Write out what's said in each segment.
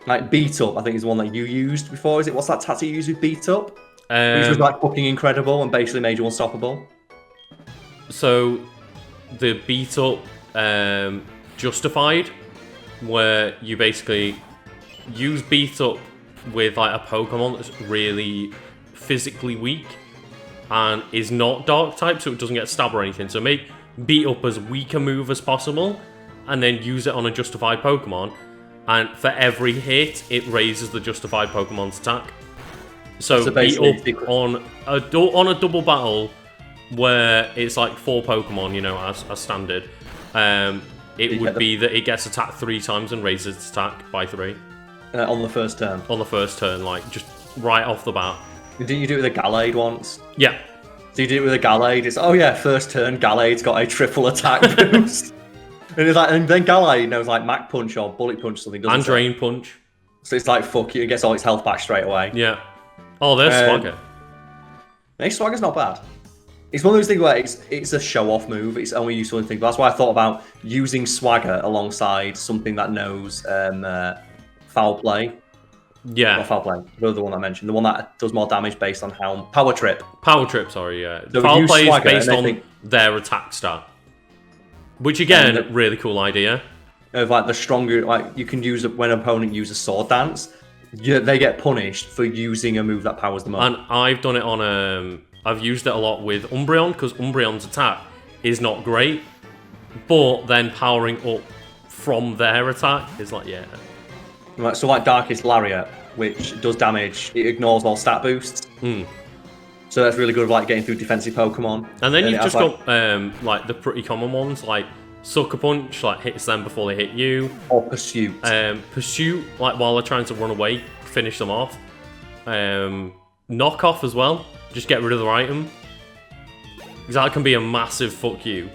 Like Beat Up, I think is the one that you used before. Is it? What's that tactic you used with Beat Up? Which was Um, like fucking incredible and basically made you unstoppable. so the beat up Justified, where you basically use beat up with like a Pokemon that's really physically weak and is not dark type, so it doesn't get stabbed or anything. So make beat up as weak a move as possible, and then use it on a Justified Pokemon. And for every hit, it raises the Justified Pokemon's attack. So beat up on a double battle where it's like 4 Pokemon, you know, as standard. It would be that it gets attacked 3 times and raises its attack by 3. On the first turn. On the first turn, like just right off the bat. Didn't you do it with a Gallade once? Yeah. So you did it with a Gallade. It's first turn, Gallade's got a triple attack boost. And it's like, and then Gallade knows like Mach Punch or Bullet Punch or something, doesn't it? And Drain Punch. So it's like fuck you, it gets all its health back straight away. Yeah. Oh, there's Swagger. Hey, Swagger's not bad. It's one of those things where it's a show-off move. It's only useful in things. That's why I thought about using Swagger alongside something that knows Foul Play. Yeah. Not Foul Play. The other one I mentioned. The one that does more damage based on how... Power Trip. Power Trip, sorry, yeah. So Foul Play is based on their attack stat. Which, again, really cool idea. Of like the stronger... Like you can use it when an opponent uses Sword Dance. They get punished for using a move that powers them up. And I've done it on... I've used it a lot with Umbreon, because Umbreon's attack is not great. But then powering up from their attack is like, yeah... Right, so like Darkest Lariat, which does damage, it ignores all stat boosts. So that's really good for like getting through defensive Pokemon. And then you've just got like the pretty common ones, like Sucker Punch, like hits them before they hit you. Or Pursuit. Pursuit, like while they're trying to run away, finish them off. Knock Off as well, just get rid of their item. Because that can be a massive fuck you.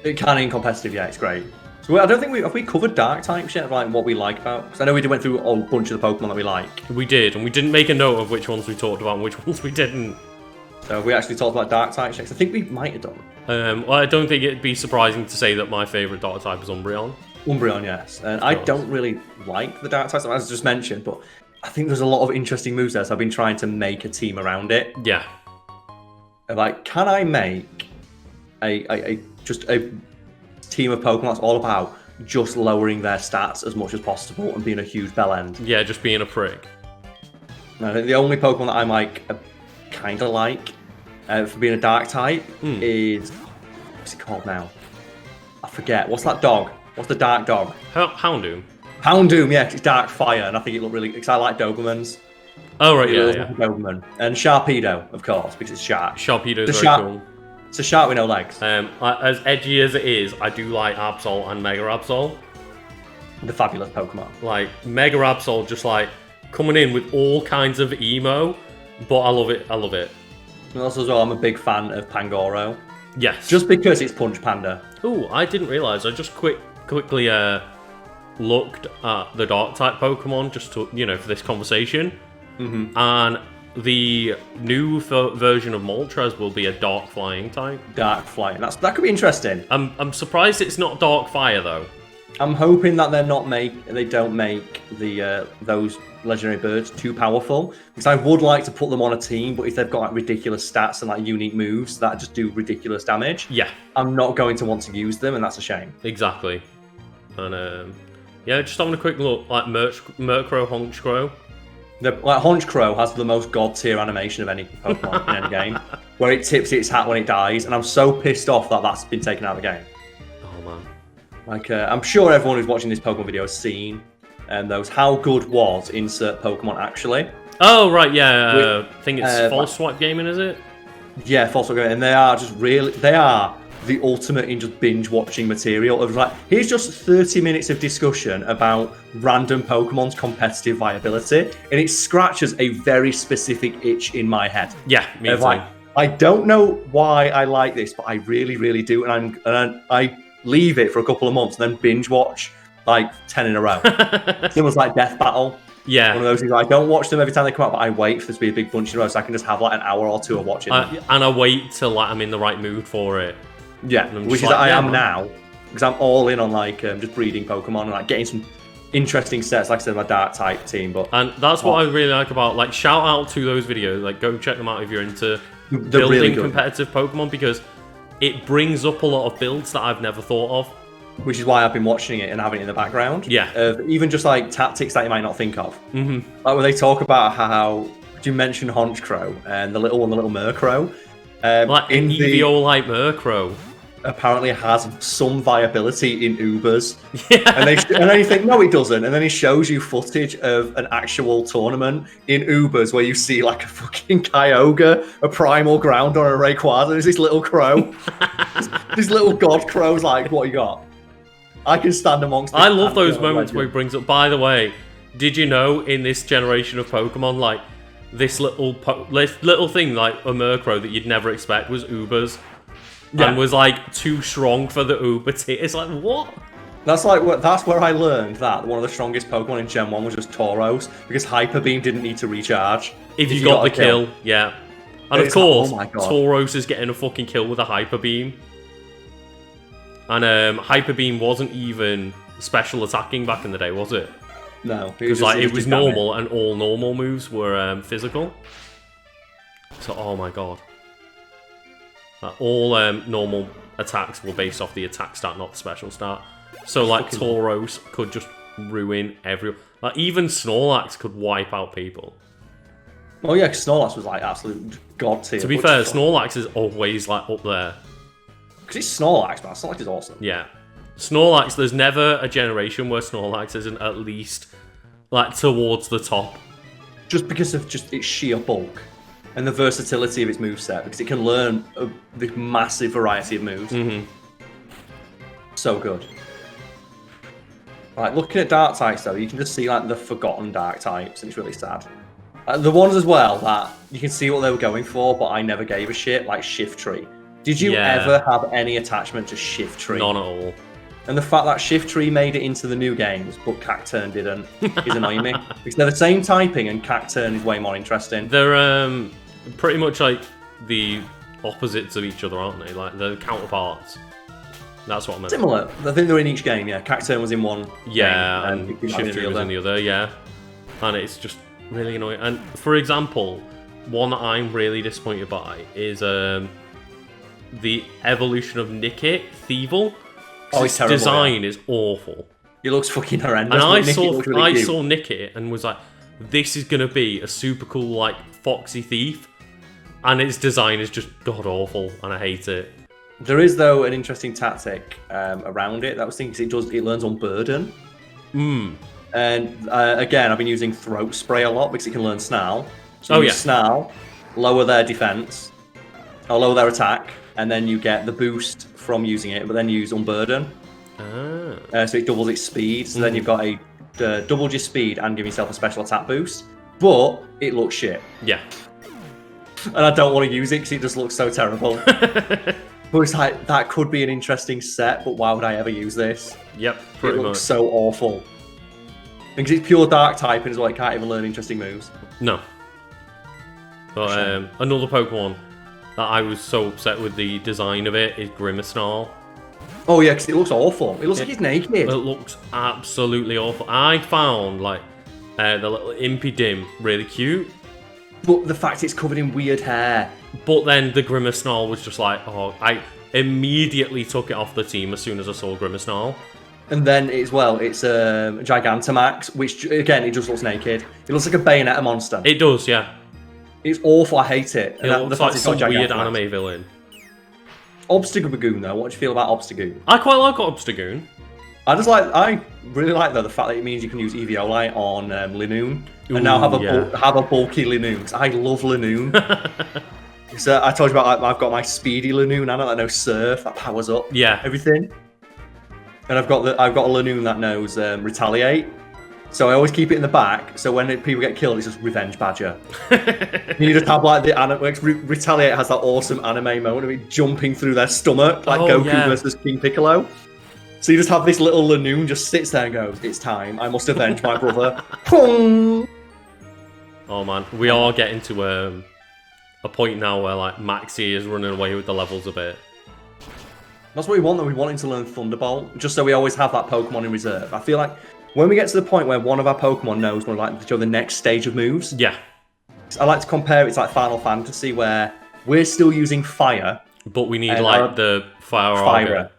It can in competitive, yeah, it's great. So I don't think have we covered dark types yet, like what we like about? Because I know we went through a bunch of the Pokemon that we like. We did, and we didn't make a note of which ones we talked about and which ones we didn't. So we actually talked about dark types. I think we might have done. Well, I don't think it'd be surprising to say that my favourite dark type is Umbreon. Umbreon, yes. And I don't really like the dark types, as I just mentioned, but I think there's a lot of interesting moves there, so I've been trying to make a team around it. Yeah. Like, can I make just a team of Pokemon that's all about just lowering their stats as much as possible and being a huge bell end? Yeah, just being a prick. I think the only Pokemon that I'm like kind of like for being a dark type is, what's it called now? I forget. What's that dog? What's the dark dog? Houndoom. Houndoom, yeah, 'cause it's dark fire, and I think it looked really. Because I like Dobermans. Oh right, yeah. Doberman and Sharpedo, of course, because it's shark. Sharpedo's very cool. It's a shark with no legs. As edgy as it is, I do like Absol and Mega Absol. The fabulous Pokemon. Like, Mega Absol just like coming in with all kinds of emo, but I love it. And also as well, I'm a big fan of Pangoro. Yes. Just because it's Punch Panda. Oh, I didn't realise. I just quickly looked at the Dark type Pokemon just to, for this conversation. And the new version of Moltres will be a Dark Flying type. Dark Flying. That could be interesting. I'm surprised it's not Dark Fire though. I'm hoping that they don't make the those legendary birds too powerful, because I would like to put them on a team, but if they've got like ridiculous stats and like unique moves that just do ridiculous damage, yeah, I'm not going to want to use them, and that's a shame. Exactly. And yeah, just having a quick look, like Murkrow, Honchkrow. Honchkrow has the most god tier animation of any Pokemon in any game, where it tips its hat when it dies, and I'm so pissed off that that's been taken out of the game. Oh man. Like, I'm sure everyone who's watching this Pokemon video has seen those how good was insert Pokemon actually. Oh right, yeah. I think it's False Swipe Gaming, is it? Yeah, False Swipe Gaming, and they are the ultimate in just binge watching material. Of like, here's just 30 minutes of discussion about random Pokemon's competitive viability, and it scratches a very specific itch in my head. Yeah, me too. Like, I don't know why I like this, but I really, really do, and I leave it for a couple of months and then binge watch like 10 in a row. It was like Death Battle. Yeah. One of those things. I don't watch them every time they come out, but I wait for this to be a big bunch in a row so I can just have like an hour or two of watching them. And I wait till like I'm in the right mood for it. Yeah, which is like, I am now, because I'm all in on like just breeding Pokemon and like getting some interesting sets, like I said, my dark type team. But And that's what I really like about, like, shout out to those videos. Like, go check them out if you're into building really competitive Pokemon, because it brings up a lot of builds that I've never thought of. which is why I've been watching it and having it in the background. Yeah. Even just like tactics that you might not think of. Mm-hmm. Like when they talk about how, do you mention Honchkrow and the little one, the little Murkrow? Like an EVO like Murkrow. Apparently has some viability in Ubers. And then you think, no, it doesn't. And then he shows you footage of an actual tournament in Ubers where you see like a fucking Kyogre, a Primal Ground, or a Rayquaza. There's this little crow. This little god crow's like, what you got? I can stand amongst I love those moments where he brings up, by the way, did you know in this generation of Pokemon, like, this little thing, like a Murkrow that you'd never expect was Ubers? Yeah. And was like too strong for the Uber team. It's like, what? That's where I learned that one of the strongest Pokemon in Gen 1 was just Tauros, because Hyper Beam didn't need to recharge. If you got the kill, yeah. And of course, like, oh my God. Tauros is getting a fucking kill with a Hyper Beam. And Hyper Beam wasn't even special attacking back in the day, was it? No. Because like, it was normal, and all normal moves were physical. So, oh my God. All normal attacks were based off the attack stat, not the special stat. So, like, Tauros could just ruin everyone. Like, even Snorlax could wipe out people. Oh yeah, because Snorlax was like absolute god tier. To be fair, Snorlax is always like up there. Because it's Snorlax, man. Snorlax is awesome. Yeah. Snorlax, there's never a generation where Snorlax isn't at least like towards the top. Just because of just its sheer bulk and the versatility of its moveset, because it can learn this massive variety of moves. Mm-hmm. So good. Like, looking at dark types though, you can just see like the forgotten dark types, and it's really sad. The ones as well that you can see what they were going for, but I never gave a shit, like Shiftry. Did you ever have any attachment to Shiftry? None at all. And the fact that Shiftry made it into the new games, but Cacturn didn't, is annoying me. Because they're the same typing, and Cacturn is way more interesting. They're pretty much like the opposites of each other, aren't they? Like, they're counterparts. That's what I meant. Similar. I think they're in each game, yeah. Cacturn was in one game, and Shiftry was in the other, yeah. And it's just really annoying. And, for example, one that I'm really disappointed by is the evolution of Nickit, Thievul. Oh, his design is awful. It looks fucking horrendous. And I saw Nickit and was like, this is going to be a super cool, like, foxy thief. And its design is just god-awful, and I hate it. There is, though, an interesting tactic around it. That was thinking it learns on Burden. And, again, I've been using Throat Spray a lot because it can learn Snarl. So you use Snarl, lower their defense, or lower their attack, and then you get the boost from using it, but then you use Unburden. So it doubles its speed, so then you've got a doubled your speed and give yourself a special attack boost, but it looks shit. Yeah. And I don't want to use it because it just looks so terrible. But it's like, that could be an interesting set, but why would I ever use this? Yep, pretty much. It looks so awful. Because it's pure dark typing as well, it can't even learn interesting moves. No. But another Pokemon that I was so upset with the design of it is Grimmsnarl. Oh yeah, because it looks awful. It looks like he's naked. It looks absolutely awful. I found like the little Impidim really cute. But the fact it's covered in weird hair. But then the Grimmsnarl was just like, oh, I immediately took it off the team as soon as I saw Grimmsnarl. And then as well, it's Gigantamax, which again, it just looks naked. It looks like a Bayonetta monster. It does, yeah. It's awful, I hate it. It looks like some weird anime villain. Obstagoon though, what do you feel about Obstagoon? I quite like Obstagoon. I really like though the fact that it means you can use Eviolite on Linoon, and now have a bulky Linoon. I love Linoon. So I told you about I've got my speedy Linoon, and I know Surf that powers up everything, and I've got a Linoon that knows Retaliate. So I always keep it in the back, so when people get killed, it's just Revenge Badger. You just have like the anime. Retaliate has that awesome anime moment of it jumping through their stomach, like Goku versus King Piccolo. So you just have this little Lanoon just sits there and goes, "It's time. I must avenge my brother." Pong! Oh man, we are getting to a point now where like Maxie is running away with the levels a bit. That's what we want. Though we want him to learn Thunderbolt, just so we always have that Pokemon in reserve. I feel like when we get to the point where one of our Pokemon knows we're like the next stage of moves, Yeah. I like to compare it to like Final Fantasy, where we're still using fire. But we need like the Fire Arga.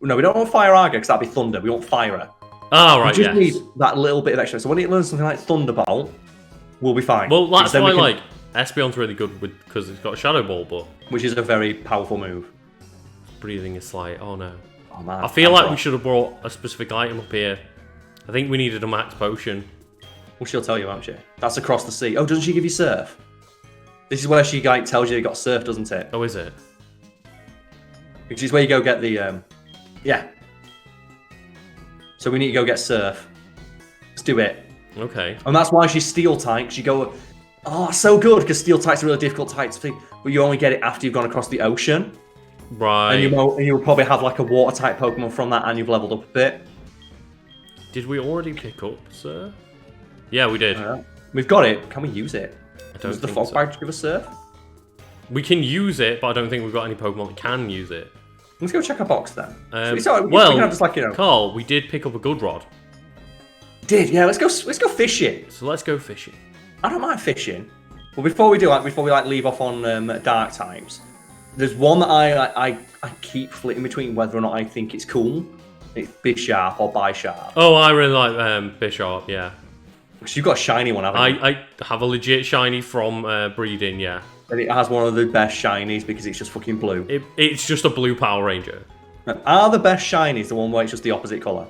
No, we don't want Fire Arga because that'd be Thunder. We want Fire. Oh, right, We just need that little bit of extra. So when it learns something like Thunderbolt, we'll be fine. Well, that's why like Espeon's really good because it's got a Shadow Ball, but which is a very powerful move. Breathing is like, oh no. Oh man. I feel like we should have brought a specific item up here. I think we needed a max potion. Well, she'll tell you, won't she? That's across the sea. Oh, doesn't she give you Surf? This is where she like tells you got Surf, doesn't it? Oh, is it? Which is where you go get the yeah. So we need to go get Surf. Let's do it. Okay. And that's why she's Steel type. Because you go, oh, so good because Steel type's a really difficult type to pick, but you only get it after you've gone across the ocean. Right. And you'll probably have like a water type Pokemon from that, and you've leveled up a bit. Did we already pick up, sir? Yeah, we did. We've got it. Can we use it? I don't Does the think Fog so. Badge give us Surf? We can use it, but I don't think we've got any Pokemon that can use it. Let's go check our box then. Well, we can have just like, you know. Carl, we did pick up a good rod. Yeah. Let's go fishing. So let's go fishing. I don't mind fishing. But before we leave off on dark types, there's one that I keep flitting between whether or not I think it's cool. It's Bisharp or Bisharp. Oh, I really like Bisharp, yeah. Because you've got a shiny one, haven't you? I have a legit shiny from breeding, yeah. And it has one of the best shinies because it's just fucking blue. It's just a blue Power Ranger. Are the best shinies the one where it's just the opposite colour?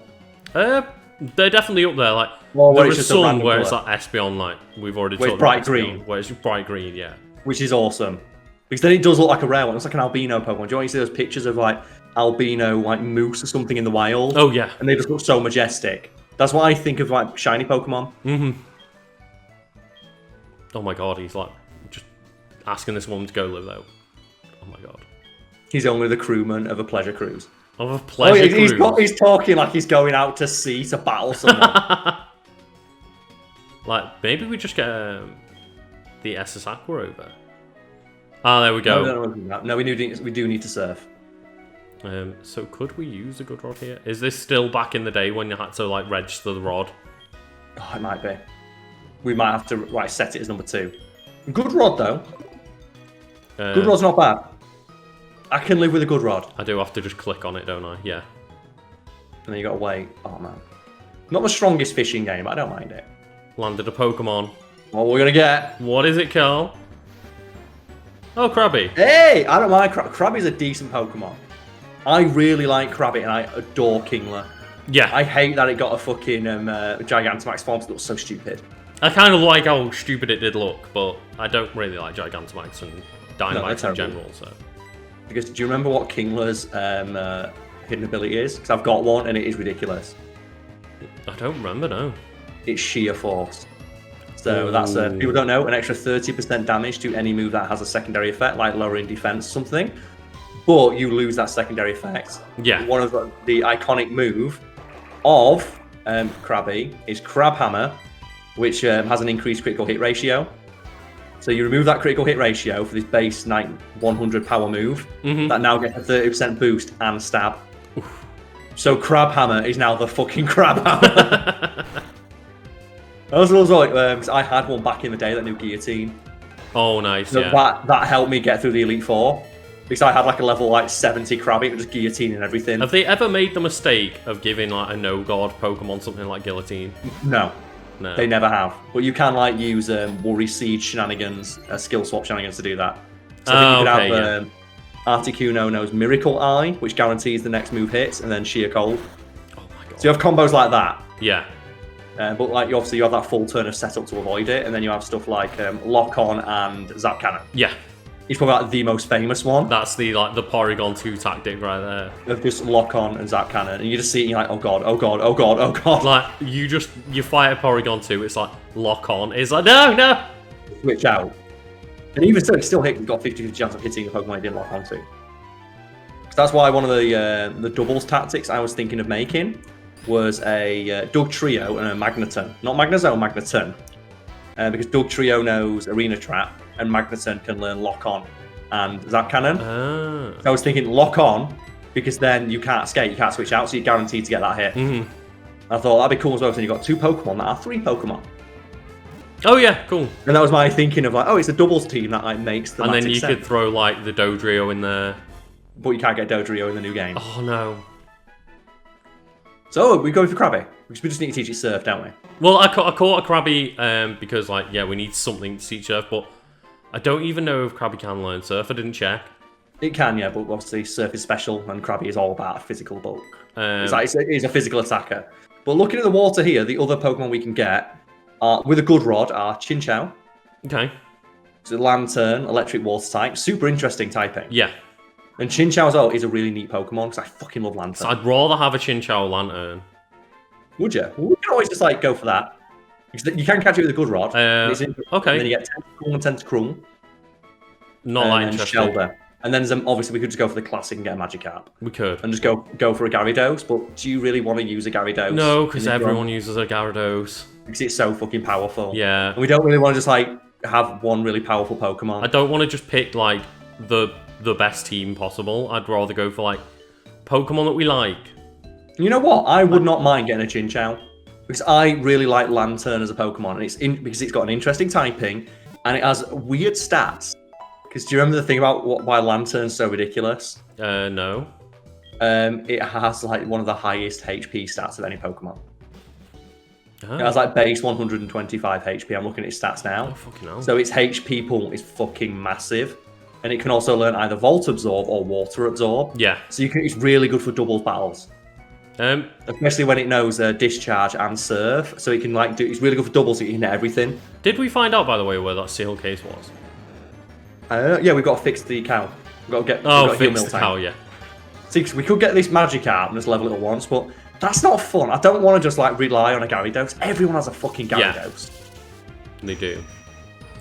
They're definitely up there. Like there is some where it's like Espeon, like we've already talked about. Bright green. Where it's bright green, yeah. Which is awesome. Because then it does look like a rare one. It's like an albino Pokemon. Do you want to see those pictures of like albino like moose or something in the wild? Oh yeah. And they just look so majestic. That's what I think of like shiny Pokemon. Mm-hmm. Oh my god, he's like just asking this woman to go live though. Oh my god. He's only the crewman of a pleasure cruise. Of a pleasure cruise. He's talking like he's going out to sea to battle someone. Like maybe we just get the SS Aqua over. Ah, there we go. No, we do need to surf. So could we use a good rod here? Is this still back in the day when you had to like register the rod? Oh, it might be. We might have to set it as number 2. Good rod though. Good rod's not bad. I can live with a good rod. I do have to just click on it, don't I? Yeah. And then you gotta wait. Oh man. Not the strongest fishing game, but I don't mind it. Landed a Pokemon. What we're gonna get? What is it, Karl? Oh, Krabby. Hey! I don't mind Krabby's a decent Pokemon. I really like Krabby and I adore Kingler. Yeah. I hate that it got a fucking Gigantamax form because it looks so stupid. I kind of like how stupid it did look, but I don't really like Gigantamax and Dynamax in general, so... Because do you remember what Kingler's hidden ability is? Because I've got one and it is ridiculous. I don't remember, no. It's Sheer Force. So that's, people don't know, an extra 30% damage to any move that has a secondary effect, like lowering defense or something. But you lose that secondary effect. Yeah. One of the iconic move of Krabby is Crab Hammer, which has an increased critical hit ratio. So you remove that critical hit ratio for this base 100 power move that now gets a 30% boost and stab. Oof. So Crab Hammer is now the fucking Crab Hammer. Because I had one back in the day, that new Guillotine. Oh, nice, So yeah. that helped me get through the Elite Four. Because I had like a level 70 Krabby, it was just Guillotine and everything. Have they ever made the mistake of giving like a no-god Pokemon something like Guillotine? No. No. They never have. But you can like use Worry Siege shenanigans, skill swap shenanigans to do that. So I think you could have Articuno knows Miracle Eye, which guarantees the next move hits, and then Sheer Cold. Oh my god. So you have combos like that. Yeah. But like you have that full turn of setup to avoid it, and then you have stuff like Lock On and Zap Cannon. Yeah. He's probably like the most famous one. That's the Porygon 2 tactic right there. Of just Lock On and Zap Cannon, and you just see it and you're like, oh god, oh god, oh god, oh god. Like you fight a Porygon 2, it's like Lock On. It's like no. Switch out. And even so, it still hit. You've got 50-50 chance of hitting the Pokemon you didn't lock onto. So that's why one of the doubles tactics I was thinking of making was a Dugtrio and a Magneton. Not Magnezone, Magneton. Because Dugtrio knows Arena Trap, and Magneton can learn Lock On and Zap Cannon. Ah. So I was thinking Lock On, because then you can't escape, you can't switch out, so you're guaranteed to get that hit. I thought that'd be cool as well. So you got 2 Pokemon that are 3 Pokemon. Oh yeah, cool. And that was my thinking of like, oh, it's a doubles team that like makes the. And then you could throw like the Dodrio in there. But you can't get Dodrio in the new game. Oh no. So we go for Krabby. Because we just need to teach it Surf, don't we? Well, I caught a Krabby because like yeah, we need something to teach Surf, but I don't even know if Krabby can learn Surf. I didn't check. It can, yeah, but obviously Surf is special and Krabby is all about a physical bulk. It's a physical attacker. But looking at the water here, the other Pokemon we can get with a good rod are Chinchou. Okay. It's a Lantern, electric water type. Super interesting typing. Yeah. And Chinchou as well is a really neat Pokemon because I fucking love Lantern. So I'd rather have a Chinchou Lantern. Would you? Well, we can always just like go for that. Because you can catch it with a good rod. Okay. And then you get Tentacruel and Tentacruel. Not that interesting. Shelder. And then obviously we could just go for the classic and get a Magikarp. We could. And just go for a Gyarados. But do you really want to use a Gyarados? No, because everyone uses a Gyarados. Because it's so fucking powerful. Yeah. And we don't really want to just like have one really powerful Pokemon. I don't want to just pick like the best team possible. I'd rather go for like Pokemon that we like. You know what? I would not mind getting a Chinchou. Because I really like Lantern as a Pokemon. And because it's got an interesting typing. And it has weird stats. Because do you remember the thing about why Lantern's so ridiculous? No. It has like one of the highest HP stats of any Pokemon. Oh. It has like base 125 HP. I'm looking at its stats now. Oh, fucking hell. So its HP pool is fucking massive. And it can also learn either Volt Absorb or Water Absorb. Yeah. So it's really good for doubles battles. Especially when it knows Discharge and Surf. So it can like it's really good for doubles, so you can hit everything. Did we find out, by the way, where that seal case was? Yeah, we've got to fix the cow. We've got to get fix the cow, yeah. See, we could get this Magikarp and just level it once, but that's not fun. I don't want to just like rely on a Gyarados. Everyone has a fucking Gyarados. Yeah, they do.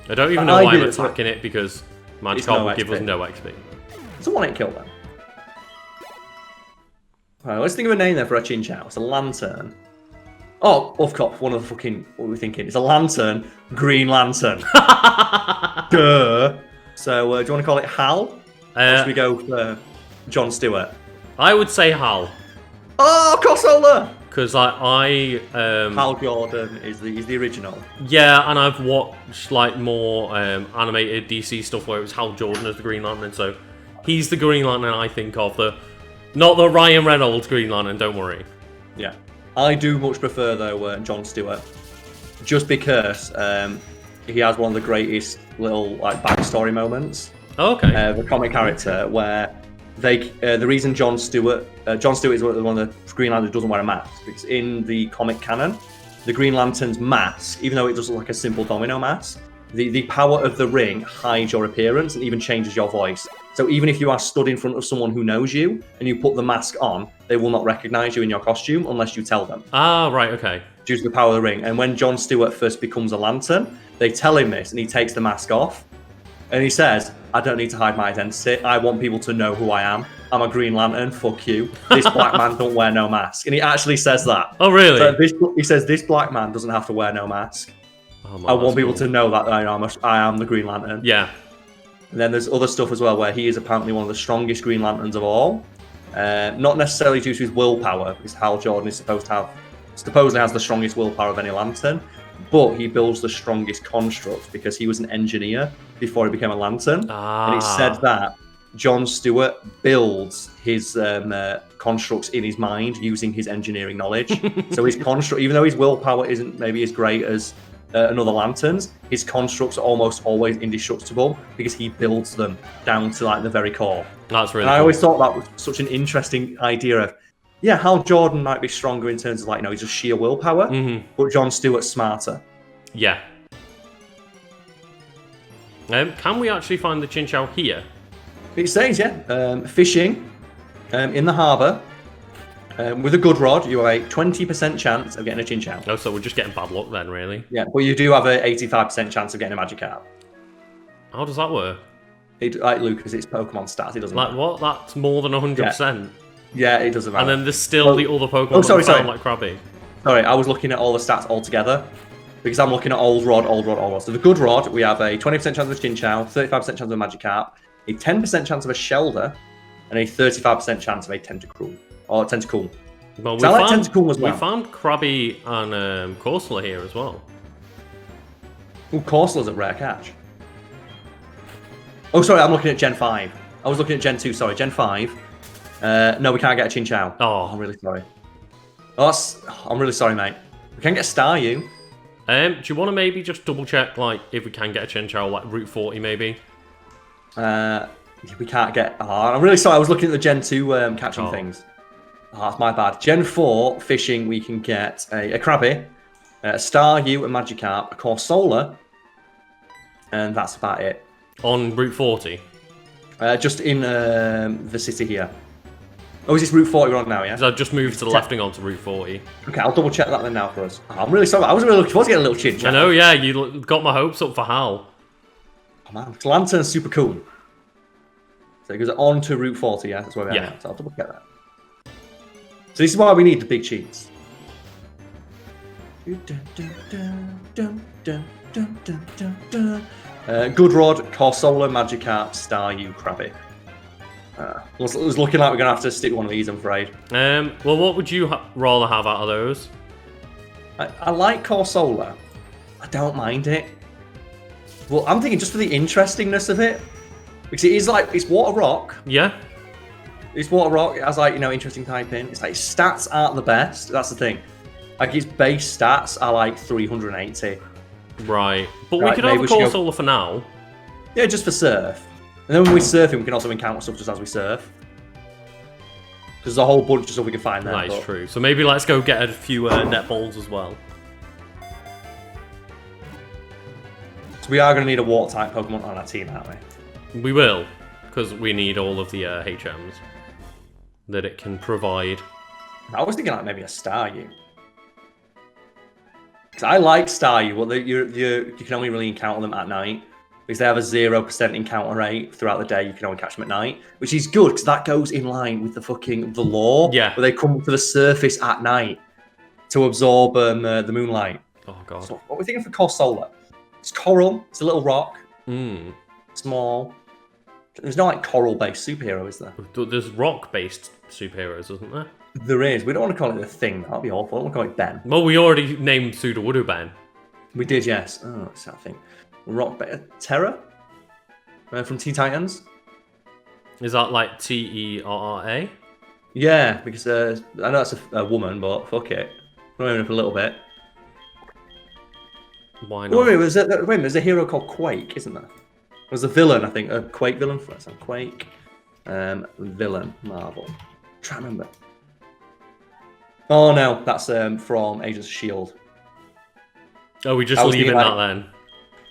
I don't even know why I'm attacking it because Magikarp will give us no XP. It's a 1-hit kill then. Alright, let's think of a name there for a Chinchou. It's a Lantern. Oh, of course, one of the fucking... What are we thinking? It's a Lantern. Green Lantern. Duh. So, do you want to call it Hal? Or should we go for John Stewart? I would say Hal. Oh, Crossover! Because Hal Jordan is the original. Yeah, and I've watched like more animated DC stuff where it was Hal Jordan as the Green Lantern, so he's the Green Lantern I think of. Not the Ryan Reynolds Green Lantern, don't worry. Yeah. I do much prefer, though, John Stewart. Just because he has one of the greatest little like backstory moments. Oh, okay. The comic character where the reason John Stewart is one of the Green Lanterns who doesn't wear a mask, because in the comic canon, the Green Lantern's mask, even though it does look like a simple domino mask, the power of the ring hides your appearance and even changes your voice. So even if you are stood in front of someone who knows you and you put the mask on, they will not recognize you in your costume unless you tell them. Ah, right, okay. Due to the power of the ring. And when John Stewart first becomes a Lantern, they tell him this and he takes the mask off. And he says, I don't need to hide my identity. I want people to know who I am. I'm a Green Lantern, fuck you. This black man don't wear no mask. And he actually says that. Oh, really? So he says, this black man doesn't have to wear no mask. Oh, man, I want people to know that I am the Green Lantern. Yeah. And then there's other stuff as well where he is apparently one of the strongest Green Lanterns of all. Not necessarily due to his willpower, because Hal Jordan is supposedly has the strongest willpower of any Lantern, but he builds the strongest constructs because he was an engineer before he became a Lantern. And it said that John Stewart builds his constructs in his mind using his engineering knowledge. So his construct, even though his willpower isn't maybe as great as another Lantern's, his constructs are almost always indestructible because he builds them down to like the very core. That's really cool. I always thought that was such an interesting idea of, yeah, Hal Jordan might be stronger in terms of like, he's just sheer willpower, but John Stewart's smarter. Yeah. Can we actually find the Chinchou here? It says, yeah, fishing in the harbour. With a good rod, you have a 20% chance of getting a Chinchou. Oh, so we're just getting bad luck then, really? Yeah, but you do have an 85% chance of getting a Magikarp. How does that work? Like Lucas, it's Pokemon stats. It doesn't matter. What? That's more than 100%. Yeah, it doesn't matter. And then there's still the other Pokemon that sound like Krabby. Sorry, I was looking at all the stats all together because I'm looking at old rod. So the good rod, we have a 20% chance of a Chinchou, 35% chance of a Magikarp, a 10% chance of a Shelder, and a 35% chance of a Tentacruel. Well, I like Tentacool as well. We found Krabby and Corsola here as well. Ooh, Corsola's a rare catch. Oh, sorry, I'm looking at Gen 5. I was looking at Gen 2, sorry. Gen 5. No, we can't get a Chinchou. Oh. I'm really sorry. I'm really sorry, mate. We can get Staryu. Do you want to maybe just double check, like, if we can get a Chinchou, like Route 40, maybe? We can't get... Oh, I'm really sorry, I was looking at the Gen 2 catching things. Oh, that's my bad. Gen 4 fishing, we can get a Krabby, a Staryu, a Magikarp, a Corsola, and that's about it. On Route 40? Just in the city here. Oh, is this Route 40 we're on now, yeah? Because I've just moved to the left and gone to Route 40. Okay, I'll double check that then now for us. Oh, I'm really sorry. I was really looking forward to getting a little Chinchou. I know, yeah, you got my hopes up for Hal. Oh, man. Lantern's super cool. So it goes on to Route 40, yeah? That's where we are now. So I'll double check that. So this is why we need the big cheats. Good Rod, Corsola, Magikarp, Staryu, Krabby. It was looking like we're going to have to stick one of these, I'm afraid. Well, what would you rather have out of those? I like Corsola. I don't mind it. Well, I'm thinking just for the interestingness of it. Because it is like, it's Water Rock. Yeah. It's Water Rock. It has like, interesting typing. It's like, its stats aren't the best. That's the thing. Like, its base stats are like 380. Right. But we could have a Corsola for now. Yeah, just for surf. And then when we surf him, we can also encounter stuff just as we surf. There's a whole bunch of stuff we can find there. That is true. So maybe let's go get a few netballs as well. So we are going to need a water-type Pokemon on our team, aren't we? We will. Because we need all of the HMs that it can provide. I was thinking like maybe a Staryu. Because I like Staryu, but you can only really encounter them at night. Because they have a 0% encounter rate throughout the day. You can only catch them at night, which is good because that goes in line with the lore. Yeah. Where they come to the surface at night to absorb the moonlight. Oh god. So what we're thinking for Corsola? It's coral. It's a little rock. Small. There's no like coral-based superhero, is there? There's rock-based superheroes, isn't there? There is. We don't want to call it a thing. That'd be awful. I don't want to call it Ben. Well, we already named Sudowoodo Ben. We did, yes. Oh, that's that thing. Rock Terra from Teen Titans. Is that like Terra? Yeah, because I know that's a woman, but fuck it. Not even for a little bit. Why not? Wait, there's a hero called Quake, isn't there? There's a villain, I think, a Quake villain for us. Quake, villain, Marvel. I'm trying to remember. Oh no, that's from Agents of S.H.I.E.L.D. Oh, we just leaving that then.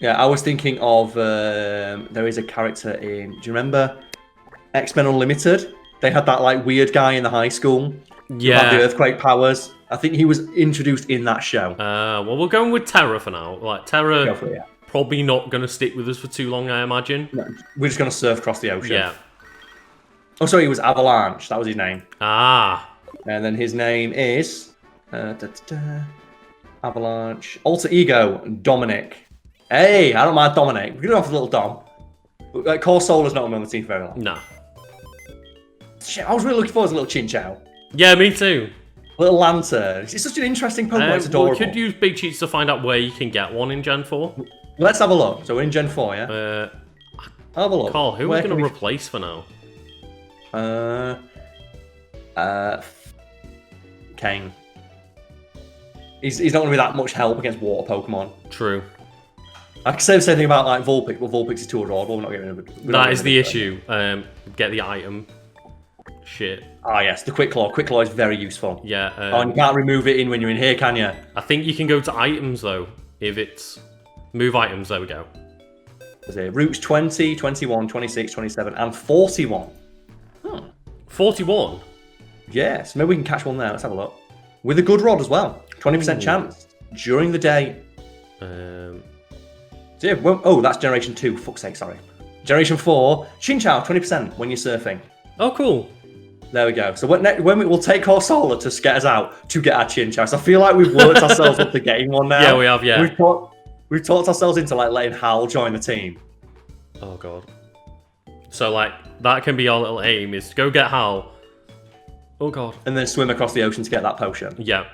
Yeah, I was thinking of there is a character in. Do you remember X-Men Unlimited? They had that like weird guy in the high school. Yeah, who had the earthquake powers. I think he was introduced in that show. Well, we're going with Terra for now. Like Terra, probably not going to stick with us for too long, I imagine. No, we're just going to surf across the ocean. Yeah. Oh, sorry, he was Avalanche. That was his name. Ah. And then his name is Avalanche. Alter Ego, Dominic. Hey, I don't mind Dominic. We're going to have a little Dom. Corsola's not on the team for very long. Nah. Shit, I was really looking forward to a little Chinchou. Yeah, me too. Little Lantern. It's such an interesting Pokemon. It's adorable. We could use Big Cheats to find out where you can get one in Gen 4. Let's have a look. So we're in Gen 4, yeah? Have a look. Carl, who are we going to replace for now? Kane. He's not going to be that much help against water Pokemon. True. I can say the same thing about like Vulpix, but Vulpix is too adorable. We're not getting it. That is the issue. Get the item. Shit. Ah, yes, the Quick Claw. Quick Claw is very useful. Yeah. And you can't remove it in when you're in here, can you? I think you can go to items though. If it's move items, there we go. Routes 20, 21, 26, 27, and 41. 41? Yes, maybe we can catch one there. Let's have a look. With a good rod as well. 20% chance during the day. So yeah, oh, that's Generation 2. Fuck's sake, sorry. Generation 4, Chinchou, 20% when you're surfing. Oh, cool. There we go. So when we'll take Corsola to get us out to get our Chinchou. So I feel like we've worked ourselves up to getting one now. Yeah, we have, yeah. We've talked ourselves into like letting Hal join the team. Oh, God. So, like, that can be our little aim, is to go get Hal, Oh god. And then swim across the ocean to get that potion. Yeah.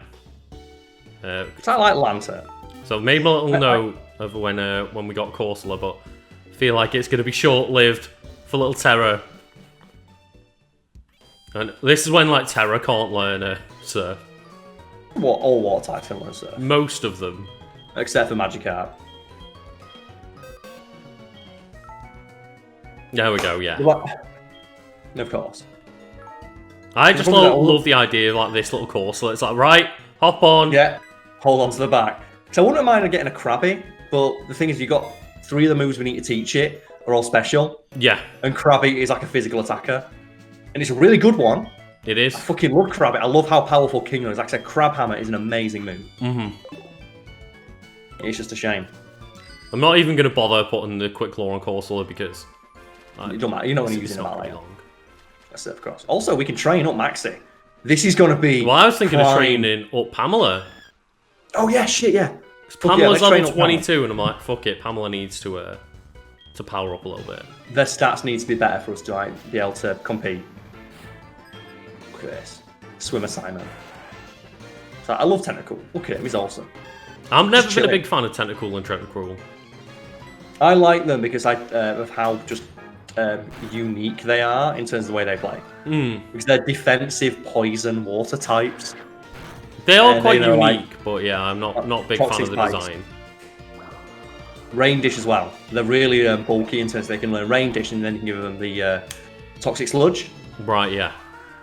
It's like Lantern. So made my little note of when we got Corsola, but I feel like it's going to be short-lived for little Terra. And this is when like Terra can't learn surf. What, all water types can learn surf? Most of them. Except for Magikarp. There we go, yeah. Of course. I just love the idea of like this little Corsola. It's like, right, hop on. Yeah, hold on to the back. So I wouldn't mind getting a Krabby, but the thing is, you got 3 of the moves we need to teach it are all special. Yeah. And Krabby is like a physical attacker. And it's a really good one. It is. I fucking love Krabby. I love how powerful Kingler is. Like I said, Crab Hammer is an amazing move. It's just a shame. I'm not even going to bother putting the Quick Claw on Corsola because... it don't matter. You don't want to use it about very like long. That's it, of course. Also, we can train up Maxi. This is going to be... Well, I was thinking of training up Pamela. Oh, yeah, shit, yeah. Pamela's level 22, and I'm like, fuck it, Pamela needs to power up a little bit. Their stats need to be better for us to like, be able to compete. Look at this. Swim assignment. So I love Tentacool. Look at him, he's awesome. I've never been a big fan of Tentacool and Tentacruel. I like them because of how just unique they are in terms of the way they play. Because they're defensive poison water types. They are quite unique, but yeah, I'm not a big fan of the design. Rain Dish as well. They're really bulky in terms of they can learn Rain Dish and then you can give them the Toxic Sludge. Right, yeah.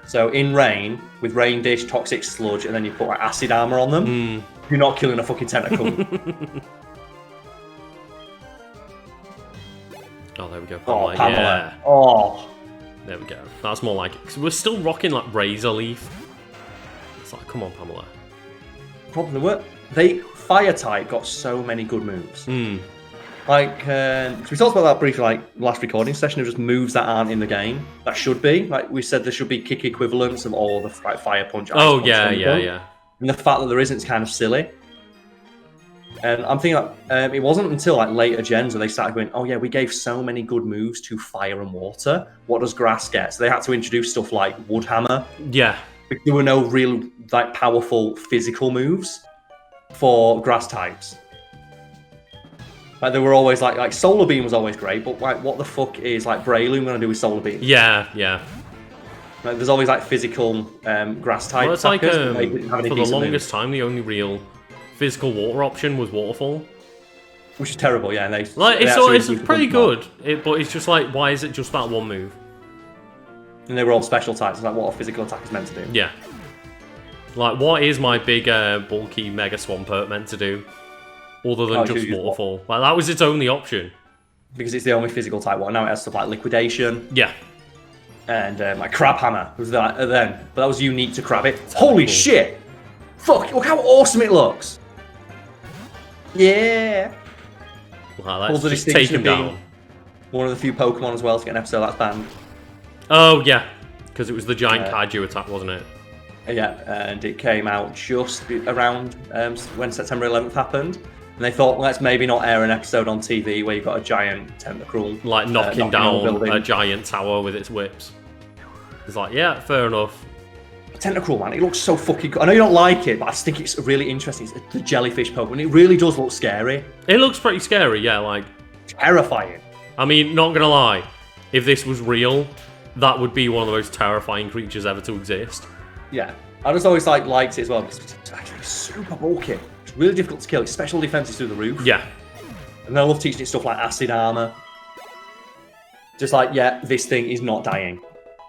So in Rain, with Rain Dish, Toxic Sludge, and then you put like Acid Armor on them, you're not killing a fucking Tentacool. Oh, there we go. Pamela. Pamela. Yeah. Oh. There we go. That's more like it. Because we're still rocking like Razor Leaf. It's like, come on, Pamela. Problem were Fire type got so many good moves. Like, cause we talked about that briefly, like last recording session of just moves that aren't in the game that should be. Like we said, there should be kick equivalents of all the like, Fire Punch. Oh Punch, yeah. And the fact that there isn't is kind of silly. And I'm thinking like, it wasn't until like later gens where they started going, oh yeah, we gave so many good moves to Fire and Water. What does Grass get? So they had to introduce stuff like Wood Hammer. Yeah. There were no real like powerful physical moves for Grass types. Like they were always like Solar Beam was always great, but like what the fuck is like Breloom gonna do with Solar Beam? Yeah. Like, there's always like physical Grass type. Well, it's like for the longest moves. time, the only real physical water option was Waterfall, which is terrible. Yeah, and it's pretty good, but it's just like, why is it just that one move? And they were all special types. It's like what a physical attack is meant to do. Yeah. Like, what is my big, bulky Mega Swampert meant to do? Other than just Waterfall. Like, that was its only option. Because it's the only physical type one. Now it has stuff like Liquidation. Yeah. And like Crab Hammer was that then. But that was unique to Krabbit. Holy shit! Fuck, look how awesome it looks! Yeah! Wow, let's just take him down. One of the few Pokemon as well to get an episode that's banned. Oh, yeah. Because it was the giant kaiju attack, wasn't it? Yeah, and it came out just around when September 11th happened. And they thought, let's maybe not air an episode on TV where you've got a giant Tentacruel. Like knocking down a giant tower with its whips. It's like, yeah, fair enough. Tentacruel, man, it looks so fucking good. I know you don't like it, but I just think it's really interesting. It's the jellyfish Pokemon. It really does look scary. It looks pretty scary, yeah, like... Terrifying. I mean, not gonna lie. If this was real, that would be one of the most terrifying creatures ever to exist. Yeah. I just always liked it as well because it's actually super bulky. It's really difficult to kill. Its special defense is through the roof. Yeah. And then I love teaching it stuff like Acid Armor. Just like, yeah, this thing is not dying.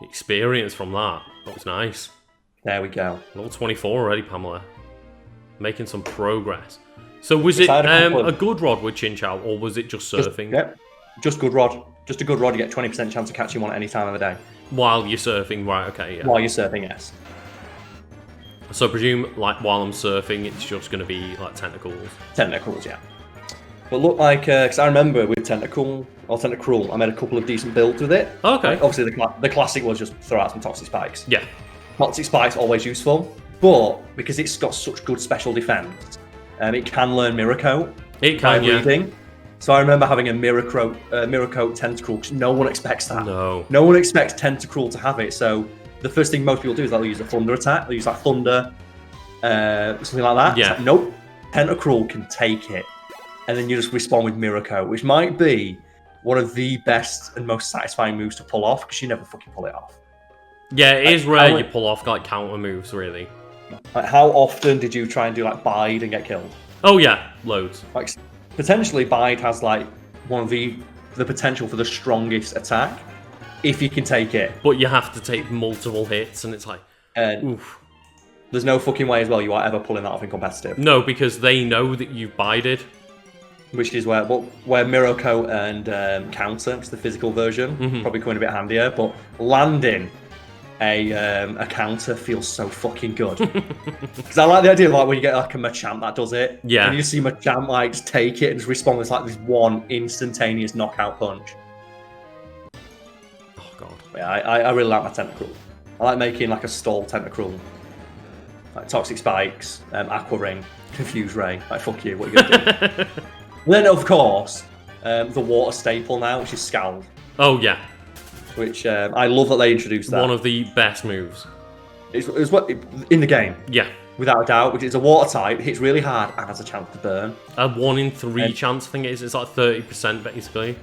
Experience from that. That was nice. There we go. Level 24 already, Pamela. Making some progress. So was it a good rod with Chinchou, or was it just surfing? Just good rod. Just a good rod. You get 20% chance of catching one at any time of the day. While you're surfing, right, okay, yeah. While you're surfing, yes. So I presume, like, while I'm surfing, it's just going to be, like, tentacles. Tentacles, yeah. But look like, because I remember with Tentacruel, I made a couple of decent builds with it. Okay. Like, obviously, the classic was just throw out some Toxic Spikes. Yeah. Toxic Spike's always useful, but because it's got such good special defense, it can learn Mirror Coat. It can, yeah. Reading. So I remember having a Mirror Coat Tentacruel, because no one expects that. No. No one expects Tentacruel to have it, so the first thing most people do is they'll use a thunder attack. They'll use like thunder, something like that. Yeah. It's like, nope, Tentacruel can take it. And then you just respond with Miracle, which might be one of the best and most satisfying moves to pull off, because you never fucking pull it off. Yeah, it is rare you pull off like counter moves, really. Like, how often did you try and do like Bide and get killed? Oh yeah, loads. Like, potentially Bide has like one of the potential for the strongest attack, if you can take it. But you have to take multiple hits, and it's like, oof. There's no fucking way as well you are ever pulling that off in competitive. No, because they know that you've bided. Which is where Miroko and Counter, which is the physical version, probably come in a bit handier. But landing a counter feels so fucking good. Because I like the idea of like when you get like a Machamp that does it. Yeah. And you see Machamp like just take it and just respond with like this one instantaneous knockout punch. Oh god. Yeah, I really like my Tentacruel. I like making like a stall Tentacruel. Like Toxic Spikes, Aqua Ring, Confuse Ray. Like fuck you, what are you gonna do? Then, of course, the water staple now, which is Scald. Oh, yeah. Which I love that they introduced that. One of the best moves. It's what in the game. Yeah. Without a doubt, which is a water type, hits really hard and has a chance to burn. A 1 in 3 chance, I think it is. It's like 30% basically.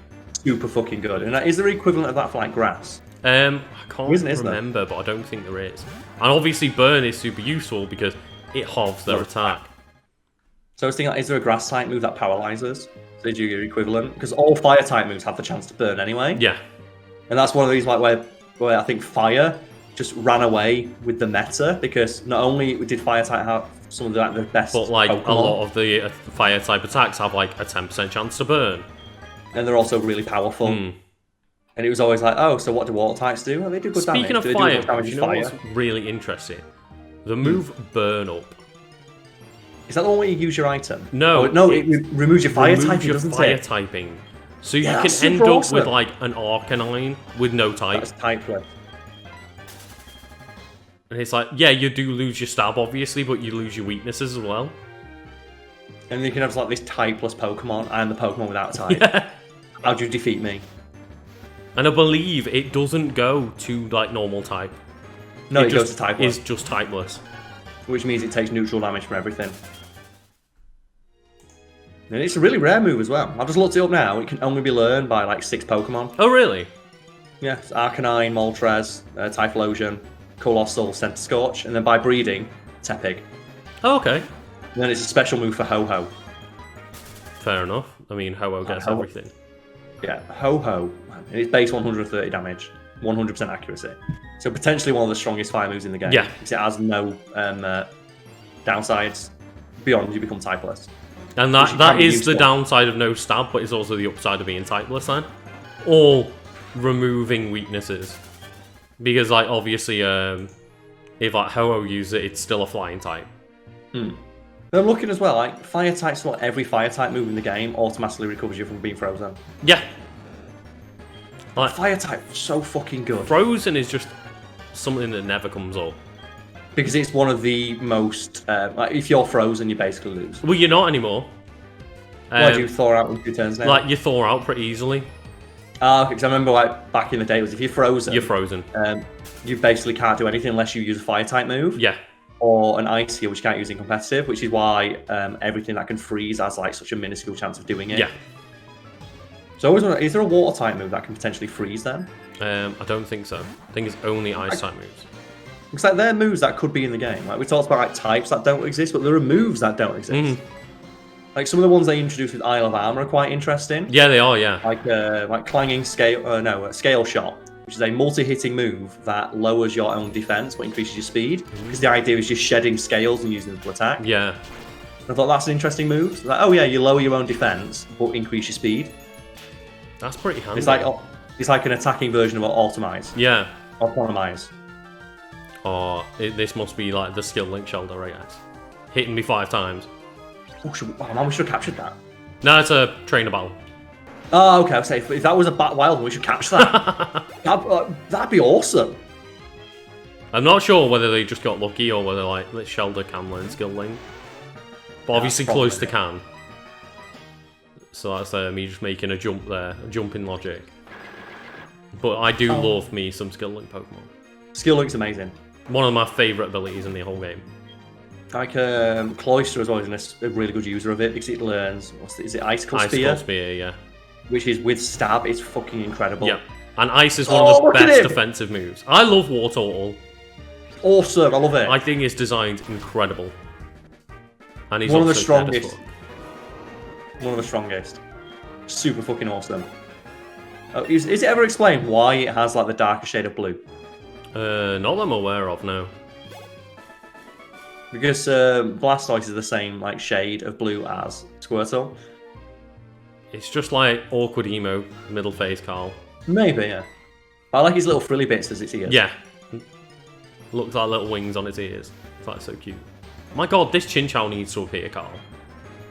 Super fucking good. And is there equivalent of that for like grass? I can't remember, but I don't think there is. And obviously, burn is super useful because it halves their attack. So I was thinking, like, is there a grass type move that paralyzes? So they do your equivalent? Because all fire type moves have the chance to burn anyway. Yeah. And that's one of these like where I think fire just ran away with the meta, because not only did fire type have some of the best, but like Pokemon, a lot of the fire type attacks have like a 10% chance to burn, and they're also really powerful. And it was always like, oh, so what do water types do? Well, they do good damage. Speaking of do fire, good damage you with know fire? what's really interesting? The move Burn Up. Is that the one where you use your item? No, it removes your fire typing, doesn't fire it? typing. So you Yeah, can end up with like an Arcanine with no type. That's typeless. And it's like, yeah, you do lose your stab, obviously, but you lose your weaknesses as well. And you can have like this typeless Pokemon. I am the Pokemon without a type. Yeah. How do you defeat me? And I believe it doesn't go to like normal type. No, it goes to typeless. It's just typeless. Which means it takes neutral damage from everything. And it's a really rare move as well. I've just looked it up now. It can only be learned by like 6 Pokemon. Oh, really? Yeah, it's Arcanine, Moltres, Typhlosion, Colossal, Centiskorch, and then by breeding, Tepig. Oh, okay. And then it's a special move for Ho-Ho. Fair enough. I mean, Ho-Oh gets everything. Yeah, Ho-Ho. And it's base 130 damage, 100% accuracy. So potentially one of the strongest fire moves in the game. Yeah. Because it has no downsides beyond you become typeless. And that is the downside of no stab, but it's also the upside of being typeless then. Or removing weaknesses. Because, like, obviously, if, like, Ho-Oh uses it, it's still a flying type. I'm looking as well, like, fire types, what every fire type move in the game automatically recovers you from being frozen. Yeah. Like, Fire type, so fucking good. Frozen is just something that never comes up. Because it's one of the most, like, if you're frozen, you basically lose. Well, you're not anymore. Why do you thaw out with 2 turns now? Like, you thaw out pretty easily. Okay, because I remember, like, back in the day, it was if you're frozen... You're frozen. You basically can't do anything unless you use a fire type move. Yeah. Or an ice heal, which you can't use in competitive, which is why everything that can freeze has, like, such a minuscule chance of doing it. Yeah. So I always wonder, is there a water type move that can potentially freeze then? I don't think so. I think it's only ice type moves. Because like, there are moves that could be in the game. Like we talked about like types that don't exist, but there are moves that don't exist. Like some of the ones they introduced with Isle of Armor are quite interesting. Yeah, they are. Yeah. Like clanging scale shot, which is a multi-hitting move that lowers your own defense but increases your speed. Because the idea is just shedding scales and using them to attack. Yeah. I thought that's an interesting move. It's like, oh yeah, you lower your own defense but increase your speed. That's pretty handy. It's like an attacking version of Automize. Yeah. Automize. Oh, this must be like the skill link shoulder, I guess. Hitting me 5 times. Oh man, we should have captured that. No, it's a trainer battle. Oh, okay. I'll say if that was a wild one, we should capture that. That'd be awesome. I'm not sure whether they just got lucky or whether like the shoulder can learn skill link. But obviously close to can. So that's me just making a jump there, a jump in logic. But I do love me some skill link Pokemon. Skill looks amazing. One of my favourite abilities in the whole game. Like Cloyster as well is a really good user of it because it learns. Is it Icicle Spear? Icicle Spear, yeah. Which is with stab. It's fucking incredible. Yeah. And Ice is one of the best defensive moves. I love War Turtle. Awesome, I love it. I think his design's incredible. And he's one of the dead as strongest. fuck. One of the strongest. Super fucking awesome. Oh, is it ever explained why it has like the darker shade of blue? Not that I'm aware of, no. Because Blastoise is the same like shade of blue as Squirtle. It's just like awkward emo, middle face Karl. Maybe, yeah. I like his little frilly bits as its ears. Yeah. Looks like little wings on its ears. It's like so cute. My god, this Chinchou needs to appear, Karl.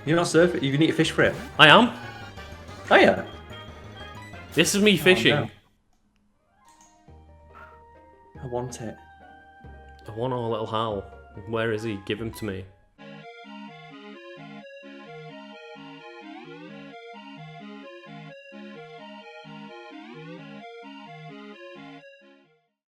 You're not surfing. You can eat a fish for it. I am. Oh yeah. This is me fishing. Oh, no. I want it. I want our little Hal. Where is he? Give him to me.